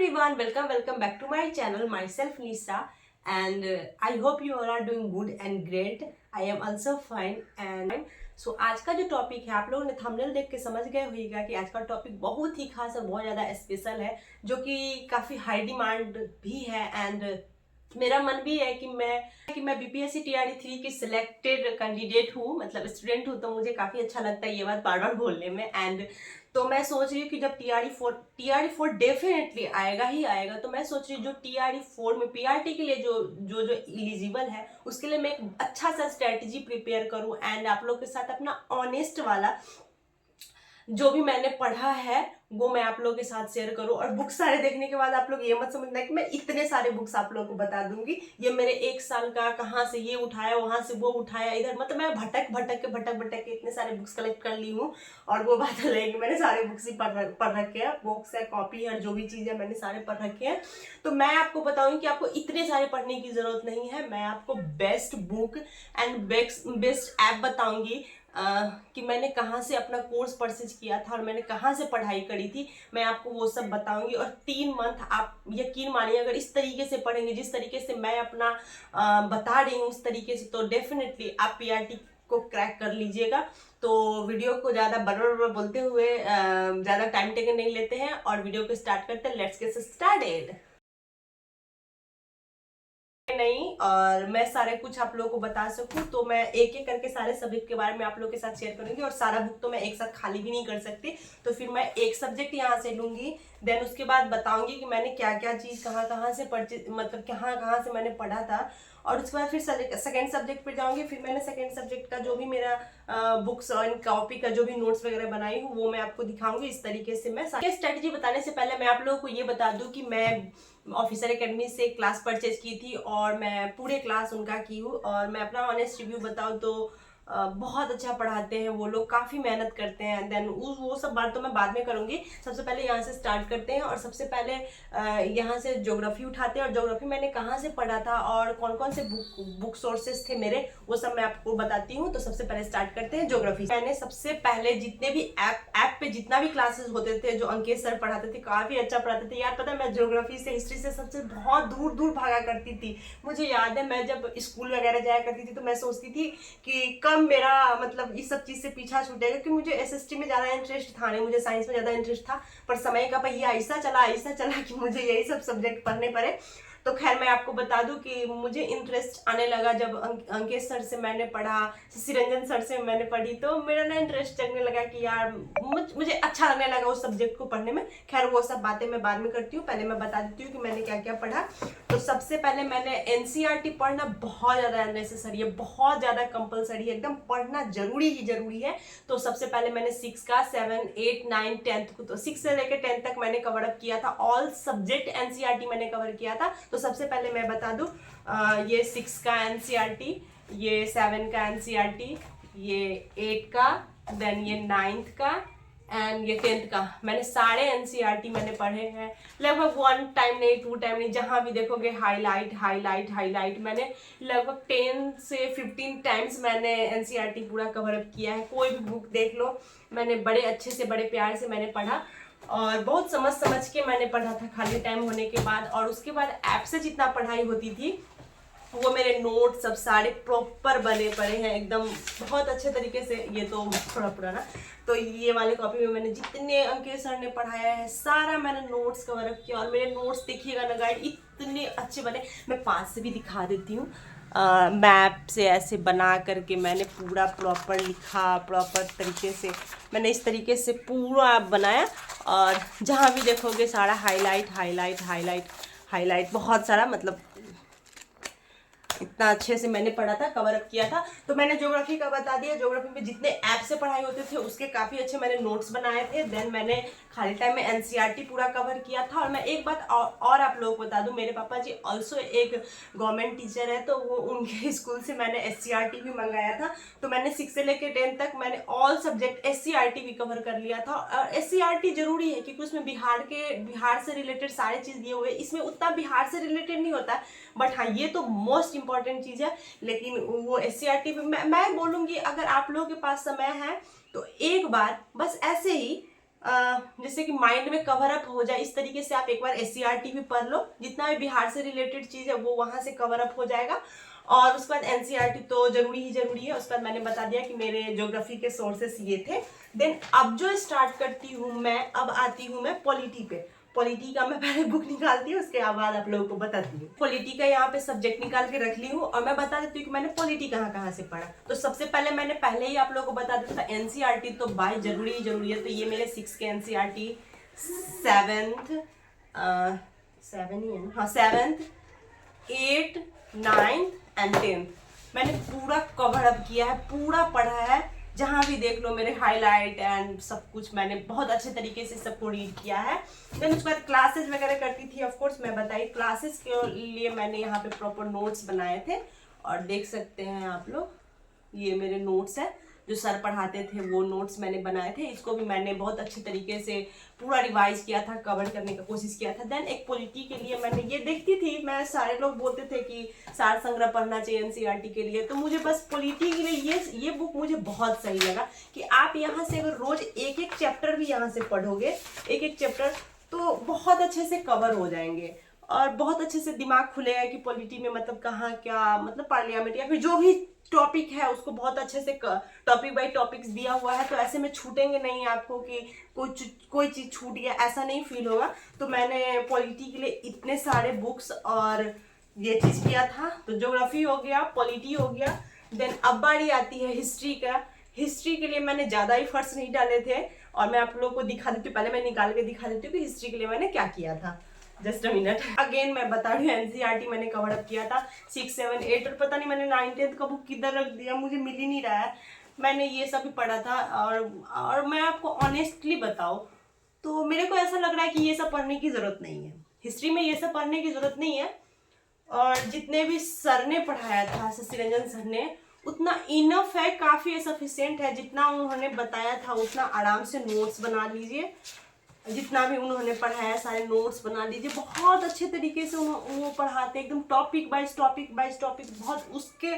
everyone, welcome back to my channel. Myself Nisa, and I hope you all are doing good and great. I am also fine and so आज का जो topic है, आप लोगों ने thumbnail देख के समझ गए होगा कि आज का टॉपिक बहुत ही खास और बहुत ज़्यादा स्पेशल है, जो कि काफ़ी हाई डिमांड भी है। एंड मेरा मन भी है कि मैं बीपीएससी टीआरडी 3 की सिलेक्टेड कैंडिडेट हूँ, मतलब स्टूडेंट हूँ, तो मुझे काफ़ी अच्छा लगता है ये बात बार बार बोलने में। एंड तो मैं सोच रही हूँ कि जब टीआरडी 4 डेफिनेटली आएगा ही आएगा, तो मैं सोच रही हूँ जो टीआरडी 4 में पीआरटी के लिए जो एलिजिबल है, उसके लिए मैं एक अच्छा सा स्ट्रेटजी प्रिपेयर करूँ एंड आप लोग के साथ अपना ऑनेस्ट वाला जो भी मैंने पढ़ा है वो मैं आप लोगों के साथ शेयर करूं। और बुक सारे देखने के बाद आप लोग ये मत समझना कि मैं इतने सारे बुक्स आप लोगों को बता दूंगी। ये मेरे एक साल का कहाँ से ये उठाया, वहां से वो उठाया, इधर मतलब मैं भटक के इतने सारे बुक्स कलेक्ट कर ली हूँ। और वो बात अलग है, मैंने सारे बुक्स ही पढ़ रखे हैं, बुक्स है, कॉपी है, जो भी चीज़ है मैंने सारे पढ़ रखे हैं। तो मैं आपको बताऊंगी कि आपको इतने सारे पढ़ने की जरूरत नहीं है। मैं आपको best book and best app बताऊंगी कि मैंने कहाँ से अपना कोर्स परचेज किया था और मैंने कहाँ से पढ़ाई करी थी, मैं आपको वो सब बताऊंगी। और 3 मंथ आप यकीन मानिए, अगर इस तरीके से पढ़ेंगे जिस तरीके से मैं अपना बता रही हूँ उस तरीके से, तो डेफिनेटली आप पीआरटी को क्रैक कर लीजिएगा। तो वीडियो को ज़्यादा बड़बड़ बोलते हुए ज़्यादा टाइम टेकन नहीं लेते हैं और वीडियो को स्टार्ट करते हैं। Let's get started. नहीं, और मैं सारे कुछ आप लोगों को बता सकूं तो मैं एक एक करके सारे सब्जेक्ट के बारे में आप लोगों के साथ शेयर करूंगी। और सारा बुक तो मैं एक साथ खाली भी नहीं कर सकती, तो फिर मैं एक सब्जेक्ट यहाँ से लूंगी, देन उसके बाद बताऊंगी कि मैंने क्या क्या चीज़ कहाँ कहाँ से परचेज, मतलब कहाँ कहाँ से मैंने पढ़ा था। और उसके बाद फिर सेकेंड सब्जेक्ट पे जाऊंगी। फिर मैंने सेकेंड सब्जेक्ट का जो भी मेरा बुक्स और कॉपी का जो भी नोट्स वगैरह बनाई हूँ वो मैं आपको दिखाऊंगी। इस तरीके से मैं स्ट्रेटेजी बताने से पहले मैं आप लोगों को ये बता दूं कि मैं ऑफिसर एकेडमी से क्लास परचेज की थी और मैं पूरे क्लास उनका की हूँ। और मैं अपना ऑनेस्ट रिव्यू बताऊँ तो बहुत अच्छा पढ़ाते हैं वो लोग, काफ़ी मेहनत करते हैं। देन वो सब बात तो मैं बाद में करूँगी। सबसे पहले यहाँ से स्टार्ट करते हैं और सबसे पहले यहाँ से ज्योग्राफी उठाते हैं। और ज्योग्राफी मैंने कहाँ से पढ़ा था और कौन कौन से बुक सोर्सेस थे मेरे, वो सब मैं आपको बताती हूँ। तो सबसे पहले स्टार्ट करते हैं ज्योग्राफी। मैंने सबसे पहले जितने भी ऐप पे जितना भी क्लासेस होते थे जो अंकित सर पढ़ाते थे, काफ़ी अच्छा पढ़ाते थे यार। पता है मैं ज्योग्राफी से, हिस्ट्री से सबसे बहुत दूर दूर भागा करती थी। मुझे याद है मैं जब स्कूल वगैरह जाया करती थी तो मैं सोचती थी कि कब मेरा मतलब इस सब चीज़ से पीछा छूटेगा, क्योंकि मुझे एसएसटी में ज़्यादा इंटरेस्ट था नहीं, मुझे साइंस में ज़्यादा इंटरेस्ट था। पर समय का पहिया ऐसा चला कि मुझे यही सब सब्जेक्ट पढ़ने पड़े। तो खैर मैं आपको बता दूं कि मुझे इंटरेस्ट आने लगा जब अंकित सर से मैंने पढ़ा, शशि रंजन सर से मैंने पढ़ी, तो मेरा ना इंटरेस्ट जगने लगा कि यार मुझे अच्छा लगने लगा उस सब्जेक्ट को पढ़ने में। खैर वो सब बातें मैं बाद में करती हूँ, पहले मैं बता देती हूँ कि मैंने क्या क्या पढ़ा। तो सबसे पहले मैंने एनसीईआरटी पढ़ना बहुत ज़्यादा नेसेसरी है, बहुत ज़्यादा कंपलसरी है, एकदम पढ़ना जरूरी ही जरूरी है। तो सबसे पहले मैंने 6 का 7, 8, 9, 10 को, तो 6 से लेकर 10 तक मैंने कवर अप किया था। ऑल सब्जेक्ट एनसीईआरटी मैंने कवर किया था। तो सबसे पहले मैं बता दूं, ये 6 का एनसीईआरटी, ये 7 का एनसीईआरटी, ये 8 का, देन ये 9th का एंड ये 10th का, मैंने सारे एनसीईआरटी मैंने पढ़े हैं। लगभग 1 टाइम नहीं, 2 टाइम नहीं, जहाँ भी देखोगे हाईलाइट हाईलाइट हाईलाइट। मैंने लगभग 10 से 15 टाइम्स मैंने एनसीईआरटी पूरा कवर अप किया है। कोई भी बुक देख लो, मैंने बड़े अच्छे से, बड़े प्यार से मैंने पढ़ा और बहुत समझ समझ के मैंने पढ़ा था खाली टाइम होने के बाद। और उसके बाद ऐप से जितना पढ़ाई होती थी वो मेरे नोट सब सारे प्रॉपर बने पड़े हैं एकदम बहुत अच्छे तरीके से। ये तो थोड़ा पुराना, तो ये वाले कॉपी में मैंने जितने अंकित सर ने पढ़ाया है सारा मैंने नोट्स कवर अप किया। और मेरे नोट्स देखिएगा ना गाइड, इतने अच्छे बने। मैं पास से भी दिखा देती हूँ। मैप से ऐसे बना करके मैंने पूरा प्रॉपर लिखा, प्रॉपर तरीके से मैंने इस तरीके से पूरा बनाया। और जहाँ भी देखोगे सारा हाईलाइट हाईलाइट हाईलाइट हाईलाइट, बहुत सारा, मतलब इतना अच्छे से मैंने पढ़ा था, कवर अप किया था। तो मैंने ज्योग्राफी का बता दिया। ज्योग्राफी में जितने ऐप से पढ़ाई होते थे उसके काफ़ी अच्छे मैंने नोट्स बनाए थे। देन मैंने खाली टाइम में एनसीईआरटी पूरा कवर किया था। और मैं एक बात और आप लोगों को बता दूं, मेरे पापा जी ऑल्सो एक गवर्नमेंट टीचर है, तो वो उनके स्कूल से मैंने एससीईआरटी भी मंगाया था। तो मैंने 6 से लेकर 10 तक मैंने ऑल सब्जेक्ट एससीईआरटी भी कवर कर लिया था। और एससीईआरटी जरूरी है क्योंकि उसमें बिहार से रिलेटेड सारे चीज़ दिए हुए। इसमें उतना बिहार से रिलेटेड नहीं होता, बट हाँ ये तो मोस्ट इंपॉर्टेंट चीज़ है। लेकिन वो एससीईआरटी पे मैं बोलूँगी अगर आप लोगों के पास समय है तो एक बार बस ऐसे ही जैसे कि माइंड में कवर अप हो जाए, इस तरीके से आप एक बार SCERT भी पढ़ लो, जितना भी बिहार से रिलेटेड चीज है वो वहां से कवर अप हो जाएगा। और उसके बाद NCERT तो जरूरी ही जरूरी है। उसके बाद मैंने बता दिया कि मेरे ज्योग्राफी के सोर्सेस ये थे। देन अब जो स्टार्ट करती हूँ मैं, अब आती हूँ मैं पॉलिटी पे। पॉलिटी का मैं पहले बुक निकालती हूँ, उसके बाद आप लोगों को बताती हूँ। पॉलिटी का यहाँ पे सब्जेक्ट निकाल के रख ली हूँ और मैं बता देती हूँ कि मैंने पॉलिटी कहाँ कहाँ से पढ़ा। तो सबसे पहले मैंने पहले ही आप लोगों को बता दिया था NCERT तो बाय जरूरी ही जरूरी है। तो ये मेरे 6 के NCERT, 7th 7 ही है ना, हाँ 7th 8th 9th and 10th मैंने पूरा कवर अप किया है, पूरा पढ़ा है। जहां भी देख लो मेरे हाईलाइट एंड सब कुछ मैंने बहुत अच्छे तरीके से सबको रीड किया है। देन उसके बाद क्लासेस वगैरह करती थी। ऑफ कोर्स मैं बताई क्लासेस के लिए मैंने यहाँ पे प्रॉपर नोट्स बनाए थे और देख सकते हैं आप लोग, ये मेरे नोट्स है जो सर पढ़ाते थे, वो नोट्स मैंने बनाए थे। इसको भी मैंने बहुत अच्छे तरीके से पूरा रिवाइज किया था, कवर करने का कोशिश किया था। देन एक पॉलिटी के लिए मैंने ये देखती थी, मैं सारे लोग बोलते थे कि सार संग्रह पढ़ना चाहिए NCERT के लिए, तो मुझे बस पॉलिटी के लिए ये बुक मुझे बहुत सही लगा कि आप यहाँ से अगर रोज एक एक चैप्टर भी यहाँ से पढ़ोगे, एक एक चैप्टर, तो बहुत अच्छे से कवर हो जाएंगे और बहुत अच्छे से दिमाग खुलेगा कि पॉलिटी में मतलब कहाँ क्या, मतलब पार्लियामेंट या फिर जो भी टॉपिक है उसको बहुत अच्छे से टॉपिक बाई टॉपिक्स दिया हुआ है। तो ऐसे में छूटेंगे नहीं आपको कि कोई चीज छूट गया, ऐसा नहीं फील होगा। तो मैंने पॉलिटी के लिए इतने सारे बुक्स और ये चीज किया था। तो ज्योग्राफी हो गया, पॉलिटी हो गया। देन अब बारी आती है हिस्ट्री का। हिस्ट्री के लिए मैंने ज्यादा एफर्ट्स नहीं डाले थे और मैं आप लोगों को दिखा देती हूँ, पहले मैं निकाल के दिखा देती हूँ कि हिस्ट्री के लिए मैंने क्या किया था। जस्ट अ मिनट, अगेन मैं बता रही हूँ NCERT मैंने कवर अप किया था 6, 7, 8 और पता नहीं मैंने 9, 10 का बुक किधर रख दिया, मुझे मिल ही नहीं रहा है। मैंने ये सब भी पढ़ा था और मैं आपको ऑनेस्टली बताऊं तो मेरे को ऐसा लग रहा है कि ये सब पढ़ने की जरूरत नहीं है। हिस्ट्री में ये सब पढ़ने की जरूरत नहीं है। और जितने भी सर ने पढ़ाया था, शशि रंजन सर ने, उतना इनफ है, काफी सफिशिएंट है। जितना उन्होंने बताया था उतना आराम से नोट्स बना लीजिए, जितना भी उन्होंने पढ़ाया सारे नोट्स बना लीजिए। बहुत अच्छे तरीके से वो पढ़ाते, एकदम topic wise topic wise topic, बहुत उसके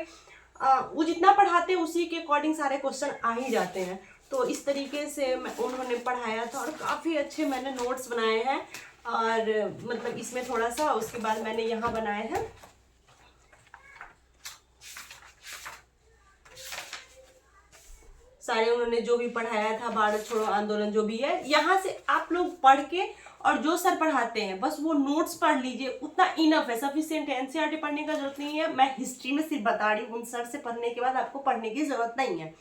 वो जितना पढ़ाते हैं उसी के अकॉर्डिंग सारे क्वेश्चन आ ही जाते हैं। तो इस तरीके से उन्होंने पढ़ाया था और काफ़ी अच्छे मैंने नोट्स बनाए हैं। और मतलब इसमें थोड़ा सा, उसके बाद मैंने यहाँ बनाए हैं सारे उन्होंने जो भी पढ़ाया था, भारत छोड़ो आंदोलन जो भी है, यहाँ से आप लोग पढ़ के और जो सर पढ़ाते हैं बस वो नोट्स पढ़ लीजिए, उतना इनफ है, सफिशिएंट है। NCERT पढ़ने का जरूरत नहीं है। मैं हिस्ट्री में सिर्फ बता रही हूँ, उन सर से पढ़ने के बाद आपको पढ़ने की जरूरत नहीं है।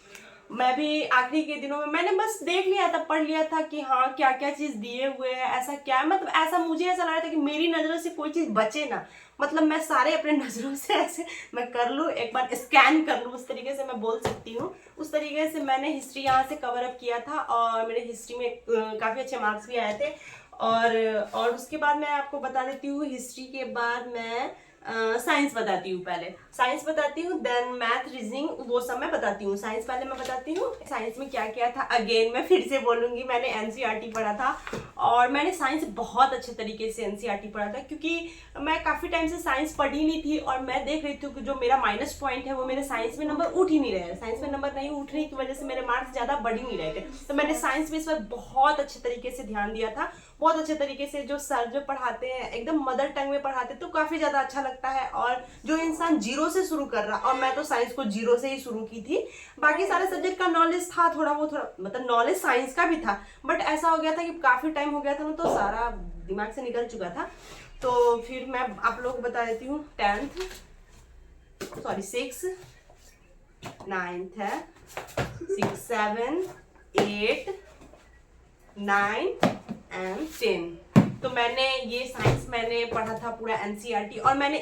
मैं भी आखिरी के दिनों में मैंने बस देख लिया था, पढ़ लिया था कि हाँ क्या क्या चीज दिए हुए हैं, ऐसा क्या, मतलब ऐसा मुझे ऐसा लग रहा था कि मेरी नजरों से कोई चीज बचे ना, मतलब मैं सारे अपने नजरों से ऐसे मैं कर लूँ, एक बार स्कैन कर लूँ, उस तरीके से मैं बोल सकती हूँ। उस तरीके से मैंने हिस्ट्री यहाँ से कवर अप किया था और मेरे हिस्ट्री में काफ़ी अच्छे मार्क्स भी आए थे। और उसके बाद मैं आपको बता देती हूँ, हिस्ट्री के बाद मैं साइंस बताती हूँ। पहले साइंस बताती हूँ, देन मैथ, रीजनिंग, वो सब मैं बताती हूँ। साइंस पहले मैं बताती हूँ साइंस में क्या क्या था। अगेन मैं फिर से बोलूंगी, मैंने NCERT पढ़ा था और मैंने साइंस बहुत अच्छे तरीके से NCERT पढ़ा था, क्योंकि मैं काफ़ी टाइम से साइंस पढ़ी नहीं थी और मैं देख रही थी कि जो मेरा माइनस पॉइंट है वो मेरे साइंस में नंबर उठ ही नहीं रहे। साइंस में नंबर नहीं उठने की वजह से मेरे मार्क्स ज़्यादा बढ़ ही नहीं रहे थे। तो मैंने साइंस में इस बार बहुत अच्छे तरीके से ध्यान दिया था, बहुत अच्छे तरीके से। जो सर जो पढ़ाते हैं एकदम मदर टंग में पढ़ाते तो काफ़ी ज़्यादा अच्छा लगता है। और जो इंसान जीरो से शुरू कर रहा, और मैं तो साइंस को जीरो से ही शुरू की थी, बाकी सारे सब्जेक्ट का नॉलेज था थोड़ा मतलब नॉलेज साइंस का भी था, बट ऐसा हो गया था कि काफ़ी टाइम हो गया था ना, तो सारा दिमाग से निकल चुका था। तो फिर मैं आप लोगों को बता देती हूँ 6, 9th है, 6, 7, 8, 9 एंड 10। तो मैंने ये साइंस मैंने पढ़ा था पूरा NCERT। और मैंने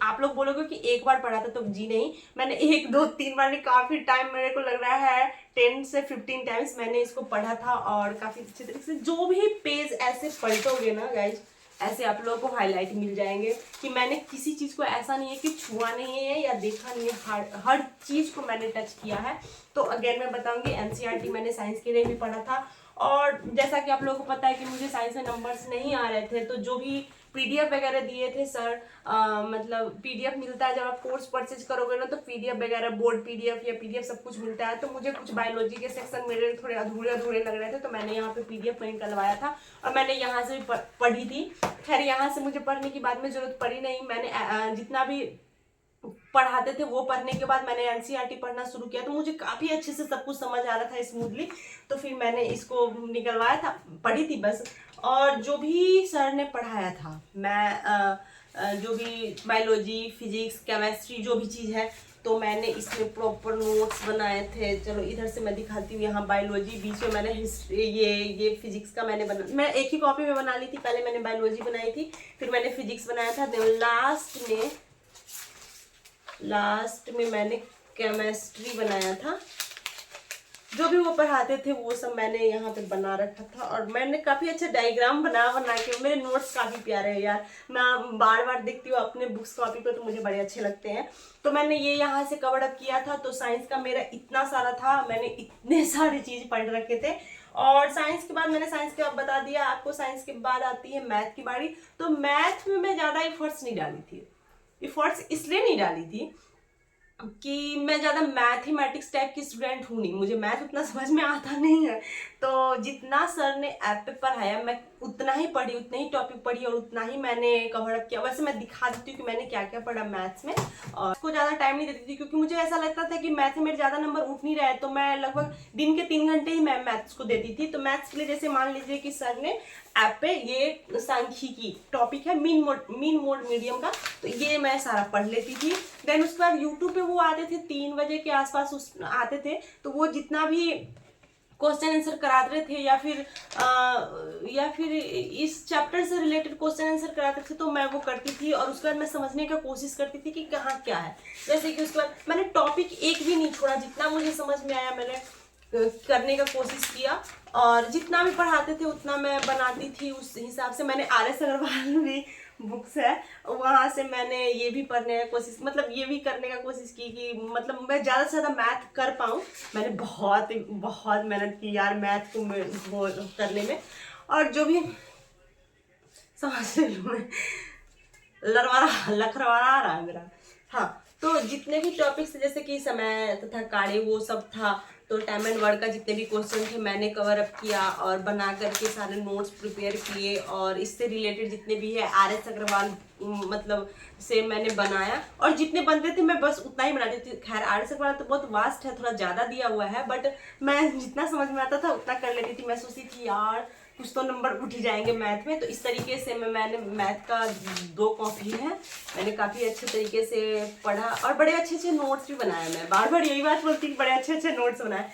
आप लोग बोलोगे कि एक बार पढ़ा था, तो जी नहीं, मैंने 1, 2, 3 बार, काफ़ी टाइम, मेरे को लग रहा है 10 से 15 टाइम्स मैंने इसको पढ़ा था। और काफ़ी अच्छे तरीके से जो भी पेज ऐसे पलटोगे ना गाइज, ऐसे आप लोगों को हाईलाइट मिल जाएंगे कि मैंने किसी चीज़ को ऐसा नहीं है कि छुआ नहीं है या देखा नहीं है, हर चीज़ को मैंने टच किया है। तो अगेन मैं बताऊंगी, NCERT मैंने साइंस के लिए भी पढ़ा था। और जैसा कि आप लोगों को पता है कि मुझे साइंस में नंबर्स नहीं आ रहे थे, तो जो भी पीडीएफ वगैरह दिए थे सर। मतलब पीडीएफ मिलता है जब आप कोर्स परचेज करोगे ना, तो पीडीएफ वगैरह, बोर्ड पीडीएफ या पीडीएफ सब कुछ मिलता है। तो मुझे कुछ बायोलॉजी के सेक्शन मेरे थोड़े अधूरे अधूरे लग रहे थे, तो मैंने यहाँ पे पीडीएफ प्रिंट करवाया था और मैंने यहाँ से भी पढ़ी थी। खैर यहाँ से मुझे पढ़ने की बाद में जरूरत पड़ी नहीं, मैंने जितना भी पढ़ाते थे वो पढ़ने के बाद मैंने एनसीईआरटी पढ़ना शुरू किया, तो मुझे काफी अच्छे से सब कुछ समझ आ रहा था स्मूथली। तो फिर मैंने इसको निकलवाया था, पढ़ी थी बस। और जो भी सर ने पढ़ाया था, मैं जो भी बायोलॉजी, फिजिक्स, केमिस्ट्री जो भी चीज़ है, तो मैंने इसमें प्रॉपर नोट्स बनाए थे। चलो इधर से मैं दिखाती हूँ। यहाँ बायोलॉजी, बीच में मैंने हिस्ट्री, ये फिजिक्स का मैं एक ही कॉपी में बना ली थी। पहले मैंने बायोलॉजी बनाई थी, फिर मैंने फिजिक्स बनाया था, लास्ट में मैंने केमिस्ट्री बनाया था। जो भी वो पढ़ाते थे वो सब मैंने यहाँ पे बना रखा था। और मैंने काफ़ी अच्छा डायग्राम बना के, मेरे नोट्स काफ़ी प्यारे हैं यार। मैं बार बार देखती हूँ अपने बुक्स कॉपी को, तो मुझे बड़े अच्छे लगते हैं। तो मैंने ये यहाँ से कवर अप किया था। तो साइंस का मेरा इतना सारा था, मैंने इतने सारे चीज़ पढ़ रखे थे। और साइंस के बाद मैंने साइंस के अब बता दिया आपको, साइंस के बाद आती है मैथ की बारी। तो मैथ में मैं ज़्यादा एफर्ट्स नहीं डाली थी। एफर्ट्स इसलिए नहीं डाली थी कि मैं ज़्यादा मैथमेटिक्स टाइप की स्टूडेंट हूँ नहीं, मुझे मैथ उतना समझ में आता नहीं है। तो जितना सर ने ऐप पे पढ़ाया मैं उतना ही पढ़ी, उतने ही टॉपिक पढ़ी और उतना ही मैंने कवर अप किया। वैसे मैं दिखा देती हूँ कि मैंने क्या क्या पढ़ा मैथ्स में। और उसको ज़्यादा टाइम नहीं देती थी, क्योंकि मुझे ऐसा लगता था कि मैथ में मेरे ज़्यादा नंबर उठ नहीं रहे, तो मैं लगभग दिन के 3 घंटे ही मैं मैथ्स को देती थी। तो मैथ्स के लिए जैसे मान लीजिए कि सर ने ऐप पे ये सांख्यिकी टॉपिक है, मीन मोड मीडियम का, तो ये मैं सारा पढ़ लेती थी। देन उसके बाद यूट्यूब पे वो आते थे 3 बजे के आसपास आते थे, तो वो जितना भी क्वेश्चन आंसर कराते थे या फिर इस चैप्टर से रिलेटेड क्वेश्चन आंसर कराते थे, तो मैं वो करती थी। और उसके बाद मैं समझने का कोशिश करती थी कि कहाँ क्या है। जैसे कि उसके बाद मैंने टॉपिक एक भी नहीं छोड़ा, जितना मुझे समझ में आया मैंने करने का कोशिश किया। और जितना भी पढ़ाते थे उतना मैं बनाती थी। उस हिसाब से मैंने RS अग्रवाल भी बुक्स है, वहाँ से मैंने ये भी पढ़ने का कोशिश, मतलब ये भी करने का कोशिश की कि मतलब मैं ज़्यादा से ज़्यादा मैथ कर पाऊँ। मैंने बहुत बहुत मेहनत की यार मैथ को वो करने में। और जो भी समझ में लखरवारा रहा है मेरा। हाँ, तो जितने भी टॉपिक्स जैसे कि समय तथा कार्य वो सब था, तो टाइम एंड वर्ड का जितने भी क्वेश्चन थे मैंने कवर अप किया और बना करके सारे नोट्स प्रिपेयर किए। और इससे रिलेटेड जितने भी है RS अग्रवाल मतलब से मैंने बनाया, और जितने बनते थे मैं बस उतना ही बनाती थी। खैर RS अग्रवाल तो बहुत वास्ट है, थोड़ा ज़्यादा दिया हुआ है, बट मैं जितना समझ में आता था उतना कर लेती थी। मैं सोचती थी यार कुछ तो नंबर उठ ही जाएंगे मैथ में। तो इस तरीके से मैंने मैथ का 2 कॉपी है, मैंने काफ़ी अच्छे तरीके से पढ़ा और बड़े अच्छे अच्छे नोट्स भी बनाए। मैं बार बार यही बात बोलती हूँ, बड़े अच्छे अच्छे नोट्स बनाए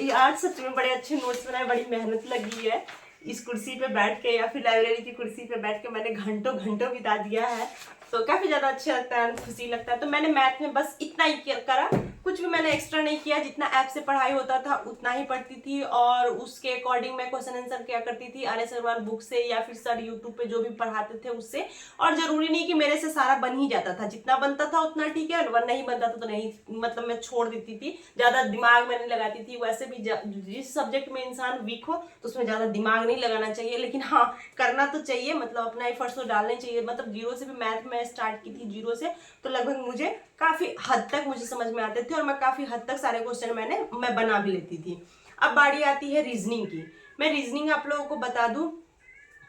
यार, सच में बड़े अच्छे नोट्स बनाए। बड़ी मेहनत लगी है इस कुर्सी पे बैठ के, या फिर लाइब्रेरी की कुर्सी पे बैठ के मैंने घंटों घंटों बिता दिया है। तो काफ़ी ज़्यादा अच्छा लगता है, खुशी लगता है। तो मैंने मैथ में बस इतना ही करा, कुछ भी मैंने एक्स्ट्रा नहीं किया। जितना ऐप से पढ़ाई होता था उतना ही पढ़ती थी, और उसके अकॉर्डिंग मैं क्वेश्चन आंसर क्या करती थी RS अग्रवाल बुक से, या फिर सर यूट्यूब पे जो भी पढ़ाते थे उससे। और जरूरी नहीं कि मेरे से सारा बन ही जाता था, जितना बनता था उतना ठीक है, और नहीं बनता था तो नहीं, मतलब मैं छोड़ देती थी, ज़्यादा दिमाग में नहीं लगाती थी। वैसे भी जिस सब्जेक्ट में इंसान वीक हो तो उसमें ज़्यादा दिमाग नहीं लगाना चाहिए, लेकिन हाँ करना तो चाहिए, मतलब अपना एफर्ट्स तो डालने चाहिए। मतलब जीरो से भी मैथ में स्टार्ट की थी, जीरो से, तो लगभग मुझे काफ़ी हद तक मुझे समझ में आते थे, और मैं काफ़ी हद तक सारे क्वेश्चन मैं बना भी लेती थी। अब बारी आती है रीजनिंग की। मैं रीजनिंग आप लोगों को बता दूं,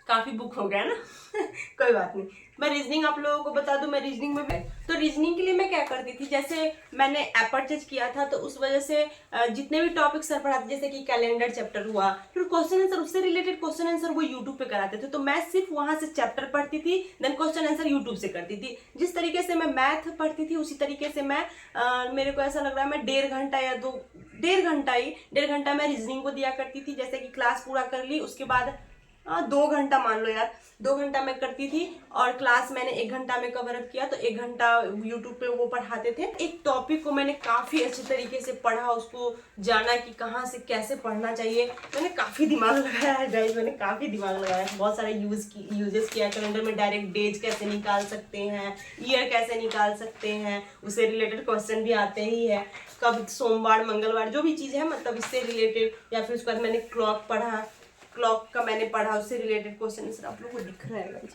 काफी बुक हो गया ना कोई बात नहीं, मैं रीजनिंग आप लोगों को बता दूं। मैं रीजनिंग में तो रीजनिंग के लिए मैं क्या करती थी, जैसे मैंने ऐप परचेज किया था, तो उस वजह से जितने भी टॉपिक सर पढ़ाते, जैसे कि कैलेंडर चैप्टर हुआ, फिर क्वेश्चन आंसर, उससे रिलेटेड क्वेश्चन आंसर वो यूट्यूब पे कराते थे, तो मैं सिर्फ वहां से चैप्टर पढ़ती थी, देन क्वेश्चन आंसर यूट्यूब से करती थी। जिस तरीके से मैं मैथ पढ़ती थी उसी तरीके से मैं मेरे को ऐसा लग रहा है मैं 1.5 घंटा या 1.5 घंटा मैं रीजनिंग को दिया करती थी। जैसे कि क्लास पूरा कर ली, उसके बाद 2 घंटा मान लो यार, 2 घंटा मैं करती थी, और क्लास मैंने 1 घंटा में कवर अप किया, तो 1 घंटा यूट्यूब पे वो पढ़ाते थे। एक टॉपिक को मैंने काफ़ी अच्छे तरीके से पढ़ा, उसको जाना कि कहाँ से कैसे पढ़ना चाहिए। मैंने काफ़ी दिमाग लगाया है गाइस, मैंने काफ़ी दिमाग लगाया है, बहुत सारे यूजेस किया। कैलेंडर में डायरेक्ट डेज कैसे निकाल सकते हैं, ईयर कैसे निकाल सकते हैं, उससे रिलेटेड क्वेश्चन भी आते ही है, कब सोमवार मंगलवार जो भी चीज़ है, मतलब इससे रिलेटेड। या फिर उसके बाद मैंने क्लॉक का मैंने पढ़ा, उससे रिलेटेड क्वेश्चन आंसर आप लोगों को दिख रहा है गाइस,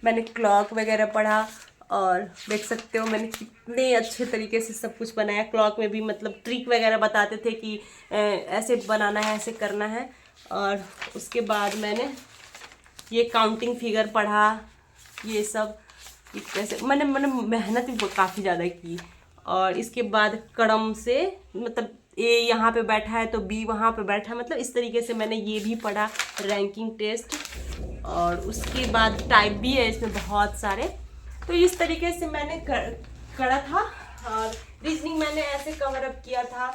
मैंने क्लॉक वगैरह पढ़ा और देख सकते हो मैंने कितने अच्छे तरीके से सब कुछ बनाया। क्लॉक में भी मतलब ट्रिक वगैरह बताते थे कि ऐसे बनाना है, ऐसे करना है। और उसके बाद मैंने ये काउंटिंग फिगर पढ़ा, ये सब कैसे मैंने मेहनत भी काफ़ी ज़्यादा की। और इसके बाद क्रम से मतलब ए यहाँ पे बैठा है तो बी वहाँ पे बैठा है, मतलब इस तरीके से मैंने ये भी पढ़ा, रैंकिंग टेस्ट। और उसके बाद टाइप भी है इसमें बहुत सारे, तो इस तरीके से मैंने करा था। और रीजनिंग मैंने ऐसे कवर अप किया था,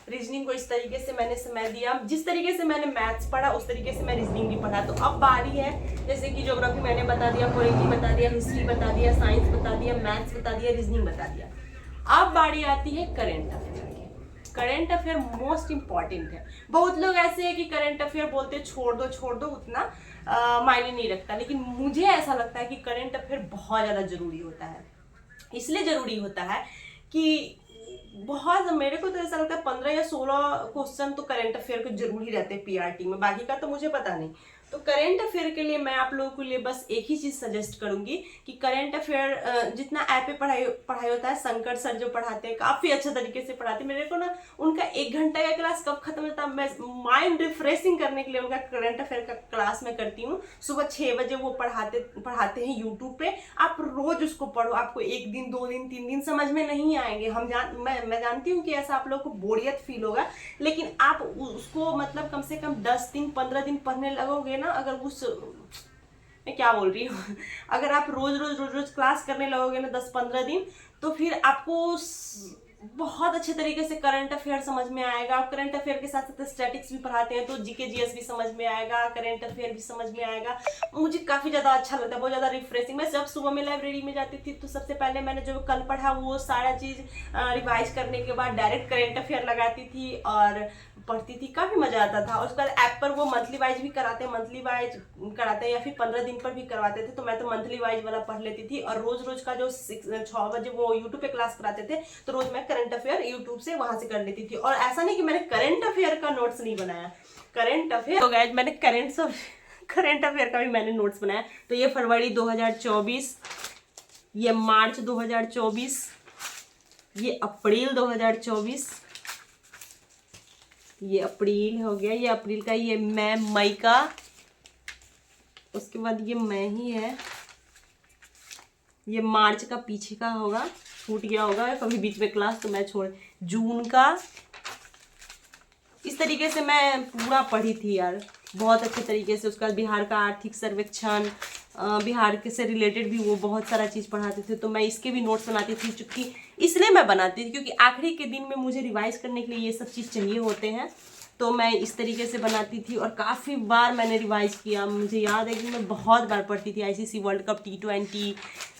रीजनिंग को इस तरीके से मैंने समय दिया। जिस तरीके से मैंने मैथ्स पढ़ा उस तरीके से मैं रीजनिंग भी पढ़ा। तो अब बारी है, जैसे कि ज्योग्राफी मैंने बता दिया, पॉलिटी बता दिया, हिस्ट्री बता दिया, साइंस बता दिया, मैथ्स बता दिया, रीजनिंग बता दिया। अब बारी आती है करेंट अफेयर की। करेंट अफेयर मोस्ट इंपॉर्टेंट है। बहुत लोग ऐसे है कि करेंट अफेयर बोलते छोड़ दो, उतना मायने नहीं रखता, लेकिन मुझे ऐसा लगता है कि करेंट अफेयर बहुत ज़्यादा जरूरी होता है। इसलिए जरूरी होता है कि बहुत, मेरे को तो ऐसा लगता है 15 या 16 क्वेश्चन तो करेंट अफेयर के जरूर ही रहते हैं पीआरटी में, बाकी का तो मुझे पता नहीं। तो करेंट अफेयर के लिए मैं आप लोगों के लिए बस एक ही चीज सजेस्ट करूंगी कि करेंट अफेयर जितना ऐप पे पढ़ाई होता है, शंकर सर जो पढ़ाते हैं काफी अच्छे तरीके से पढ़ाते हैं। मेरे को ना उनका 1 घंटा का क्लास कब खत्म होता है, मैं माइंड रिफ्रेशिंग करने के लिए उनका करंट अफेयर का क्लास में करती हूँ। सुबह 6 बजे वो पढ़ाते हैं यूट्यूब पे। आप रोज उसको पढ़ो, आपको 1 दिन 2 दिन 3 दिन समझ में नहीं आएंगे। मैं जानती हूँ कि ऐसा आप लोग को बोरियत फील होगा, लेकिन आप उसको मतलब कम से कम 10 दिन 15 दिन पढ़ने लगोगे ना, अगर उस, मैं क्या बोल रही हूँ अगर आप रोज क्लास करने लगोगे ना 10-15 दिन, तो फिर आपको बहुत अच्छे तरीके से करंट अफेयर समझ में आएगा। करंट अफेयर के साथ साथ स्टैटिक्स भी पढ़ाते हैं, तो जीके जीएस भी समझ में आएगा, करंट अफेयर भी समझ में आएगा। मुझे काफी ज्यादा अच्छा लगता है, बहुत ज्यादा रिफ्रेशिंग। मैं जब सुबह में लाइब्रेरी में जाती थी तो सबसे पहले मैंने जो कल पढ़ा वो सारा चीज रिवाइज करने के बाद डायरेक्ट करंट अफेयर लगाती थी और पढ़ती थी, काफी मजा आता था। और उसके बाद ऐप पर वो मंथली वाइज भी कराते हैं या फिर 15 दिन पर भी करवाते थे, तो मैं तो मंथली वाइज वाला पढ़ लेती थी। और रोज का जो 6 बजे वो यूट्यूब पे क्लास कराते थे, तो रोज मैं करंट अफेयर यूट्यूब से वहां से कर लेती थी। और ऐसा नहीं कि मैंने करंट अफेयर का नोट्स नहीं बनाया, करंट अफेयर तो गाइस मैंने करंट अफेयर का भी मैंने नोट्स बनाया। तो ये फरवरी 2024, ये मार्च 2024, ये अप्रैल 2024, ये अप्रैल हो गया, ये अप्रैल का, ये मई का, उसके बाद ये मई ही है, ये मार्च का पीछे का होगा, छूट गया होगा कभी बीच में क्लास तो मैं छोड़, जून का। इस तरीके से मैं पूरा पढ़ी थी यार, बहुत अच्छे तरीके से। उसके बाद बिहार का आर्थिक सर्वेक्षण, बिहार के से रिलेटेड भी वो बहुत सारा चीज़ पढ़ाते थे, तो मैं इसके भी नोट्स बनाती थी। चूँकि इसलिए मैं बनाती थी क्योंकि आखिरी के दिन में मुझे रिवाइज करने के लिए ये सब चीज़ चाहिए होते हैं, तो मैं इस तरीके से बनाती थी। और काफ़ी बार मैंने रिवाइज किया, मुझे याद है कि मैं बहुत बार पढ़ती थी। आईसीसी वर्ल्ड कप, T20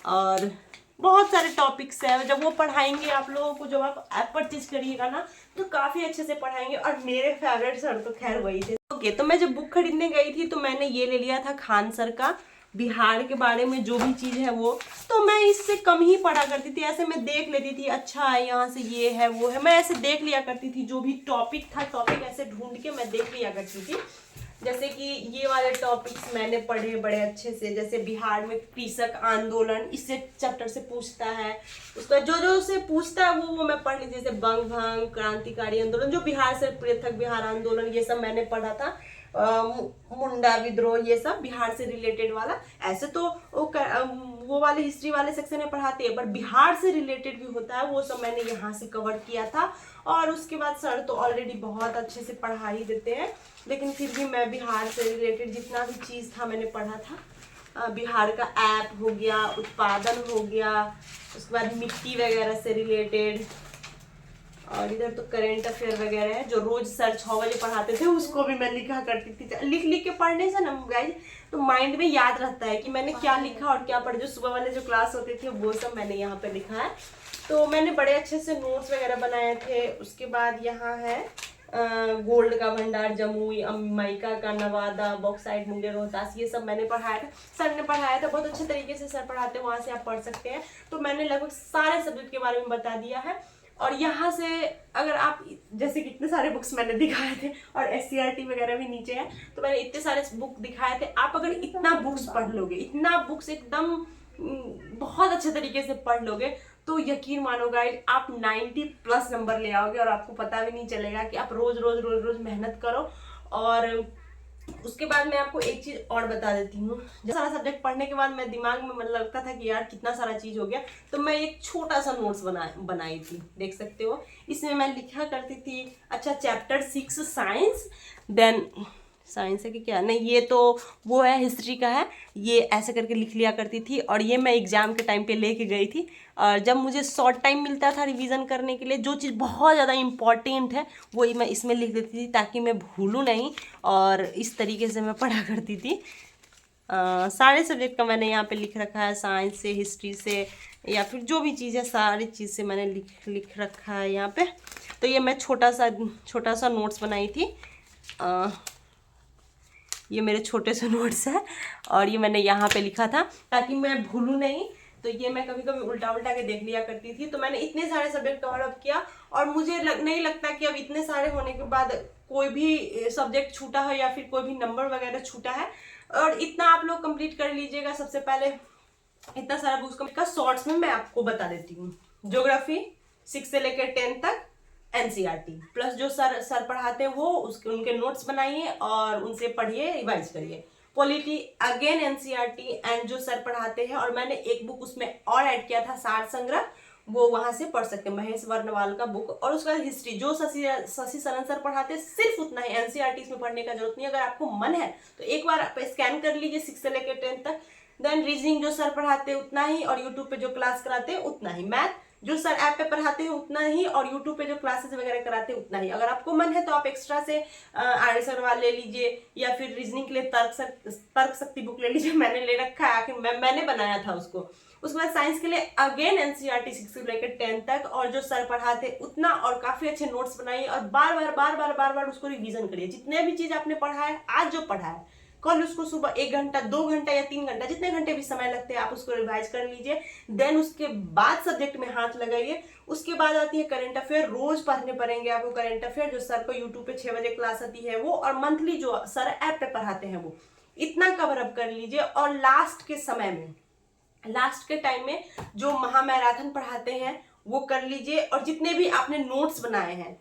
और बहुत सारे टॉपिक्स है। जब वो पढ़ाएंगे आप लोगों को, जब आप ऐप परचेज करिएगा ना, तो काफ़ी अच्छे से पढ़ाएंगे। और मेरे फेवरेट सर तो खैर वही थे। ओके, तो मैं जब बुक खरीदने गई थी तो मैंने ये ले लिया था खान सर का, बिहार के बारे में जो भी चीज़ है वो। तो मैं इससे कम ही पढ़ा करती थी, ऐसे मैं देख लेती थी, अच्छा यहाँ से ये है वो है, मैं ऐसे देख लिया करती थी। जो भी टॉपिक था, टॉपिक ऐसे ढूंढ के मैं देख लिया करती थी। जैसे कि ये वाले टॉपिक्स मैंने पढ़े बड़े अच्छे से, जैसे बिहार में कृषक आंदोलन, इससे चैप्टर से पूछता है। उसका जो से पूछता है वो मैं पढ़ ली, जैसे बंग भंग, क्रांतिकारी आंदोलन, जो बिहार से पृथक बिहार आंदोलन, ये सब मैंने पढ़ा था। मुंडा विद्रोह, ये सब बिहार से रिलेटेड वाला। ऐसे तो वो वाले हिस्ट्री वाले सेक्शन में पढ़ाते हैं, पर बिहार से रिलेटेड भी होता है, वो सब मैंने यहाँ से कवर किया था। और उसके बाद सर तो ऑलरेडी बहुत अच्छे से पढ़ा ही देते हैं, लेकिन फिर भी मैं बिहार से रिलेटेड जितना भी चीज़ था मैंने पढ़ा था। बिहार का ऐप हो गया, उत्पादन हो गया, उसके बाद मिट्टी वगैरह से रिलेटेड। और इधर तो करेंट अफेयर वगैरह है जो रोज सर 6 बजे पढ़ाते थे, उसको भी मैं लिखा करती थी। लिख के पढ़ने से ना गाइस, तो माइंड में याद रहता है कि मैंने क्या लिखा और क्या पढ़ा। जो सुबह वाले जो क्लास होते थे वो सब मैंने यहाँ पे लिखा है। तो मैंने बड़े अच्छे से नोट्स वगैरह बनाए थे। उसके बाद यहाँ है गोल्ड का भंडार, जमुई, अमेरिका का नवादा, बॉक्साइट, मुंगेर, रोहतास, ये सब मैंने पढ़ाया था। सर ने पढ़ाया था, बहुत अच्छे तरीके से सर पढ़ाते हैं, वहाँ से आप पढ़ सकते हैं। तो मैंने लगभग सारे सब्जेक्ट के बारे में बता दिया है। और यहाँ से अगर आप जैसे कितने सारे बुक्स मैंने दिखाए थे और SCERT वगैरह भी नीचे है, तो मैंने इतने सारे बुक दिखाए थे। आप अगर इतना बुक्स पढ़ लोगे, इतना बुक्स एकदम बहुत अच्छे तरीके से पढ़ लोगे, तो यकीन मानो गाइस आप 90+ नंबर ले आओगे और आपको पता भी नहीं चलेगा कि आप रोज रोज रोज रोज मेहनत करो। और उसके बाद मैं आपको एक चीज और बता देती हूँ। सारा सब्जेक्ट पढ़ने के बाद मेरे दिमाग में मतलब लगता था कि यार कितना सारा चीज हो गया, तो मैं एक छोटा सा नोट्स बनाई थी, देख सकते हो। इसमें मैं लिखा करती थी, अच्छा चैप्टर 6 साइंस, देन साइंस है कि क्या, नहीं ये तो वो है हिस्ट्री का है, ये ऐसे करके लिख लिया करती थी। और ये मैं एग्जाम के टाइम पे लेके गई थी, और जब मुझे शॉर्ट टाइम मिलता था रिवीजन करने के लिए, जो चीज़ बहुत ज़्यादा इम्पॉर्टेंट है वो मैं इसमें लिख देती थी ताकि मैं भूलूँ नहीं, और इस तरीके से मैं पढ़ा करती थी। सारे सब्जेक्ट का मैंने यहाँ पे लिख रखा है, साइंस से, हिस्ट्री से, या फिर जो भी चीज़ है सारी चीज़ से मैंने लिख रखा है यहाँ पे। तो ये मैं छोटा सा नोट्स बनाई थी, ये मेरे छोटे से नोट्स है, और ये मैंने यहाँ पे लिखा था ताकि मैं भूलूँ नहीं। तो ये मैं कभी कभी उल्टा उल्टा के देख लिया करती थी। तो मैंने इतने सारे सब्जेक्ट कवर अप किया, और मुझे नहीं लगता कि अब इतने सारे होने के बाद कोई भी सब्जेक्ट छूटा है या फिर कोई भी नंबर वगैरह छूटा है। और इतना आप लोग कंप्लीट कर लीजिएगा। सबसे पहले इतना सारा बुक्स का शॉर्ट्स में मैं आपको बता देती हूँ। ज्योग्राफी 6 से लेकर 10 तक NCERT प्लस जो सर पढ़ाते हैं वो उनके नोट्स बनाइए और उनसे पढ़िए, रिवाइज करिए। पॉलिटी अगेन NCERT एंड जो सर पढ़ाते हैं, और मैंने एक बुक उसमें और ऐड किया था, सार संग्रह, वो वहां से पढ़ सकते हैं, महेश वर्णवाल का बुक। और उसका हिस्ट्री जो शशि सरन सर पढ़ाते हैं, सिर्फ उतना ही, NCERT इसमें पढ़ने का जरूरत नहीं। अगर आपको मन है तो एक बार आप स्कैन कर लीजिए 6 से लेकर 10 तक। देन रीजनिंग जो सर पढ़ाते हैं उतना ही, और यूट्यूब पे जो क्लास कराते हैं उतना ही। मैथ जो सर ऐप पे पढ़ाते हैं उतना ही, और यूट्यूब पे जो क्लासेस वगैरह कराते हैं उतना ही। अगर आपको मन है तो आप एक्स्ट्रा से RS अग्रवाल ले लीजिए, या फिर रीजनिंग के लिए तर्क शक्ति बुक ले लीजिए, मैंने ले रखा है, आखिर मैंने बनाया था उसको। उसके बाद साइंस के लिए अगेन NCERT 6 से लेकर 10 तक, और जो सर पढ़ाते उतना, और काफी अच्छे नोट्स बनाइए, और बार बार उसको रिवीजन करिए। जितने भी चीज आपने पढ़ा है, आज जो पढ़ा है, कल उसको सुबह 1 घंटा 2 घंटा या 3 घंटा, जितने घंटे भी समय लगते हैं आप उसको रिवाइज कर लीजिए। देन उसके बाद सब्जेक्ट में हाथ लगाइए। उसके बाद आती है करंट अफेयर, रोज पढ़ने पड़ेंगे आपको करंट अफेयर, जो सर को यूट्यूब पे 6 बजे क्लास आती है वो, और मंथली जो सर ऐप पे पढ़ाते हैं वो, इतना कवर अप कर लीजिए। और लास्ट के टाइम में जो महामैराथन पढ़ाते हैं वो कर लीजिए, और जितने भी आपने नोट्स बनाए हैं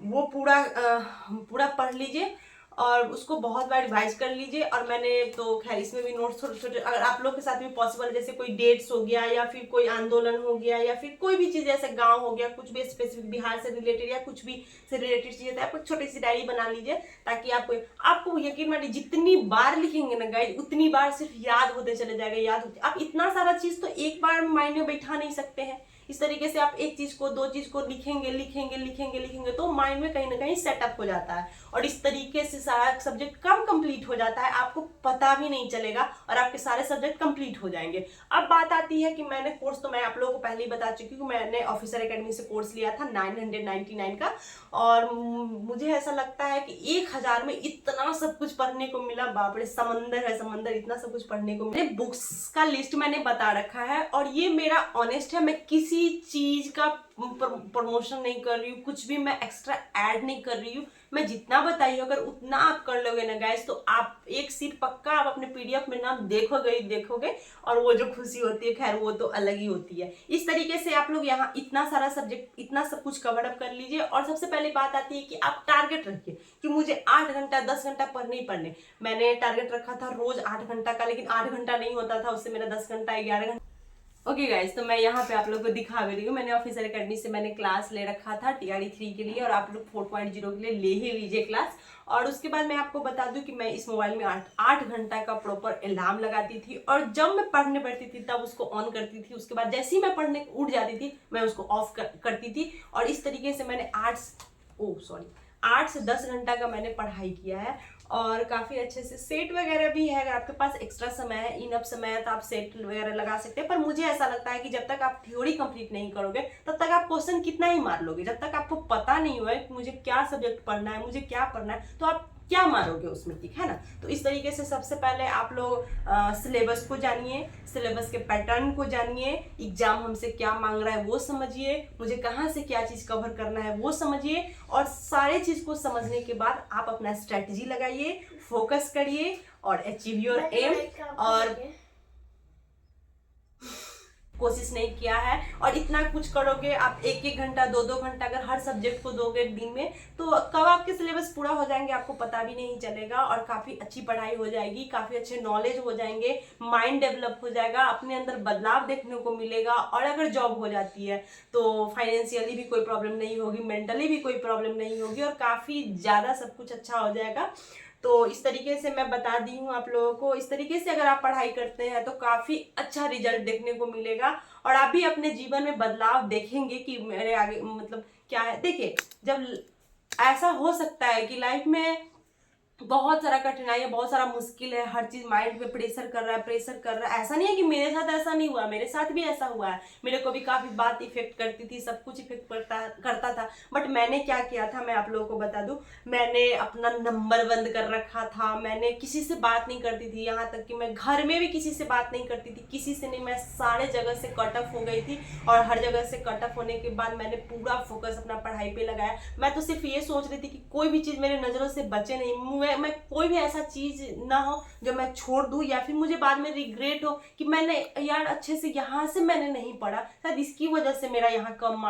वो पूरा पढ़ लीजिए, और उसको बहुत बार रिवाइज कर लीजिए। और मैंने तो खैर इसमें भी नोट्स छोटे छोटे, अगर आप लोग के साथ भी पॉसिबल है, जैसे कोई डेट्स हो गया, या फिर कोई आंदोलन हो गया, या फिर कोई भी चीज़ जैसे गांव हो गया, कुछ भी स्पेसिफिक बिहार से रिलेटेड या कुछ भी से रिलेटेड चीज़ है, आप एक छोटी सी डायरी बना लीजिए, ताकि आपको यकीन मानिए जितनी बार लिखेंगे ना गाइस, उतनी बार सिर्फ याद होते चले जाएगा, आप इतना सारा चीज़ तो एक बार माइंड में बैठा नहीं सकते हैं। इस तरीके से आप एक चीज को, दो चीज को लिखेंगे तो माइंड में कहीं ना कहीं सेटअप हो जाता है, और इस तरीके से सारा सब्जेक्ट कम कंप्लीट हो जाता है, आपको पता भी नहीं चलेगा, और आपके सारे सब्जेक्ट कंप्लीट हो जाएंगे। अब बात आती है कि मैंने कोर्स, तो मैं आप लोगों को पहले ही बता चुकी हूँ, मैंने ऑफिसर एकेडमी से कोर्स लिया था 999 का, और मुझे ऐसा लगता है कि 1000 में इतना सब कुछ पढ़ने को मिला, बाप रे, समंदर है समंदर, इतना सब कुछ पढ़ने को मिला। बुक्स का लिस्ट मैंने बता रखा है, और ये मेरा ऑनेस्ट है, मैं किसी चीज का प्रमोशन नहीं कर रही हूँ, कुछ भी मैं एक्स्ट्रा ऐड नहीं कर रही हूँ। मैं जितना बताई हूँ, अगर उतना आप कर लोगे ना गाइस, तो आप एक सीट पक्का आप अपने PDF में नाम देखोगे, और वो जो खुशी होती है, खैर वो तो अलग ही होती है। इस तरीके से आप लोग यहाँ इतना सारा सब्जेक्ट, इतना सब कुछ कवर अप कर लीजिए। और सबसे पहले बात आती है कि आप टारगेट रखिए कि मुझे 8 घंटा 10 घंटा पढ़ने ही पढ़ने। मैंने टारगेट रखा था रोज 8 घंटा का, लेकिन 8 घंटा नहीं होता था, उससे मेरा 10 घंटा 11 घंटा। ओके गाइज, तो मैं यहाँ पे आप लोग को दिखा भी रही हूँ, मैंने ऑफिसर एकेडमी से मैंने क्लास ले रखा था TRE 3 के लिए, और आप लोग 4.0 के लिए ले ही लीजिए क्लास। और उसके बाद मैं आपको बता दूं कि मैं इस मोबाइल में 8 घंटा का प्रॉपर अलार्म लगाती थी, और जब मैं पढ़ने बैठती थी तब उसको ऑन करती थी, उसके बाद जैसे ही मैं पढ़ने उठ जाती थी मैं उसको ऑफ करती थी। और इस तरीके से मैंने 8 से 10 घंटा का मैंने पढ़ाई किया है, और काफ़ी अच्छे से। सेट वगैरह भी है, अगर आपके पास एक्स्ट्रा समय है, इनफ समय है, तो आप सेट वगैरह लगा सकते हैं। पर मुझे ऐसा लगता है कि जब तक आप थ्योरी कंप्लीट नहीं करोगे तब तक आप क्वेश्चन कितना ही मार लोगे। जब तक आपको पता नहीं हुआ है कि मुझे क्या सब्जेक्ट पढ़ना है, मुझे क्या पढ़ना है, तो आप क्या मारोगे उसमें, ठीक है ना। तो इस तरीके से सबसे पहले आप लोग सिलेबस को जानिए, सिलेबस के पैटर्न को जानिए, एग्जाम हमसे क्या मांग रहा है वो समझिए, मुझे कहाँ से क्या चीज कवर करना है वो समझिए, और सारे चीज को समझने के बाद आप अपना स्ट्रेटजी लगाइए, फोकस करिए और अचीव योर एम। और कोशिश नहीं किया है और इतना कुछ करोगे आप, 1-1 घंटा 2-2 घंटा अगर हर सब्जेक्ट को दोगे दिन में, तो कब आपके सिलेबस पूरा हो जाएंगे आपको पता भी नहीं चलेगा, और काफी अच्छी पढ़ाई हो जाएगी, काफी अच्छे नॉलेज हो जाएंगे, माइंड डेवलप हो जाएगा, अपने अंदर बदलाव देखने को मिलेगा। और अगर जॉब हो जाती है तो फाइनेंशियली भी कोई प्रॉब्लम नहीं होगी, मेंटली भी कोई प्रॉब्लम नहीं होगी, और काफी ज्यादा सब कुछ अच्छा हो जाएगा। तो इस तरीके से मैं बता दी हूँ आप लोगों को। इस तरीके से अगर आप पढ़ाई करते हैं तो काफी अच्छा रिजल्ट देखने को मिलेगा, और आप भी अपने जीवन में बदलाव देखेंगे कि मेरे आगे मतलब क्या है। देखिए, जब ऐसा हो सकता है कि लाइफ में बहुत सारा कठिनाई है, बहुत सारा मुश्किल है, हर चीज माइंड पे प्रेशर कर रहा है, प्रेशर कर रहा है। ऐसा नहीं है कि मेरे साथ ऐसा नहीं हुआ, मेरे साथ भी ऐसा हुआ है, मेरे को भी काफी बात इफेक्ट करती थी, सब कुछ इफेक्ट करता था। बट मैंने क्या किया था, मैं आप लोगों को बता दूं, मैंने अपना नंबर बंद कर रखा था, मैंने किसी से बात नहीं करती थी, यहाँ तक कि मैं घर में भी किसी से बात नहीं करती थी, किसी से नहीं, मैं सारे जगह से कट ऑफ हो गई थी। और हर जगह से कट ऑफ होने के बाद मैंने पूरा फोकस अपना पढ़ाई पे लगाया। मैं तो सिर्फ ये सोच रही थी कि कोई भी चीज मेरे नजरों से बचे नहीं, मैं कोई भी ऐसा चीज ना हो जो मैं छोड़ दूं, या फिर मुझे बाद में रिग्रेट हो कि मैंने यार अच्छे से यहाँ से मैंने नहीं पढ़ा, शायद इसकी वजह से मेरा यहाँ कम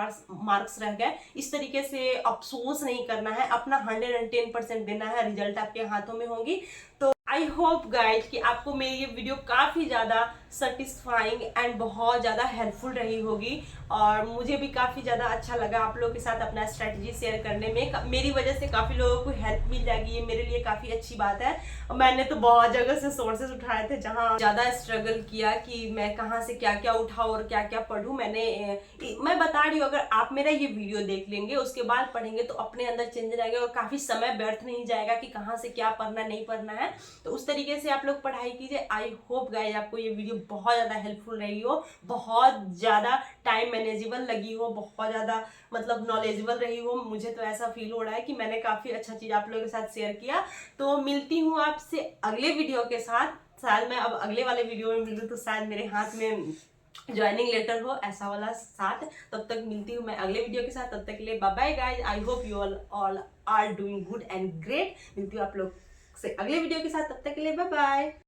मार्क्स रह गए। इस तरीके से अफसोस नहीं करना है, अपना 110% देना है, रिजल्ट आपके हाथों में होगी। तो आई होप गाइज कि आपको मेरी ये वीडियो काफ़ी ज़्यादा सेटिस्फाइंग एंड बहुत ज़्यादा हेल्पफुल रही होगी, और मुझे भी काफ़ी ज़्यादा अच्छा लगा आप लोगों के साथ अपना स्ट्रेटजी शेयर करने में। मेरी वजह से काफ़ी लोगों को हेल्प मिल जाएगी, ये मेरे लिए काफ़ी अच्छी बात है। मैंने तो बहुत जगह से सोर्सेज उठाए थे जहाँ ज़्यादा स्ट्रगल किया कि मैं कहाँ से क्या क्या उठाऊँ और क्या क्या पढ़ूँ। मैं बता रही हूँ, अगर आप मेरा ये वीडियो देख लेंगे उसके बाद पढ़ेंगे तो अपने अंदर चेंज आएगा, और काफ़ी समय व्यर्थ नहीं जाएगा कि कहाँ से क्या पढ़ना नहीं पढ़ना है। तो उस तरीके से आप लोग पढ़ाई कीजिए। आई होप गाइस आपको ये वीडियो बहुत ज़्यादा हेल्पफुल रही हो, बहुत ज़्यादा टाइम मैनेजेबल लगी हो, बहुत ज़्यादा मतलब नॉलेजेबल रही हो। मुझे तो ऐसा फील हो रहा है कि मैंने काफ़ी अच्छा चीज़ आप लोगों के साथ शेयर किया। तो मिलती हूँ आपसे अगले वीडियो के साथ। शायद मैं अब अगले वाले वीडियो में मिलूँ तो शायद मेरे हाथ में ज्वाइनिंग लेटर हो, ऐसा वाला साथ। तब तक मिलती हूँ मैं अगले वीडियो के साथ, तब तक के लिए bye bye guys. I hope you all are doing good and great. मिलती हूँ आप लोग से अगले वीडियो के साथ, तब तक के लिए बाय बाय।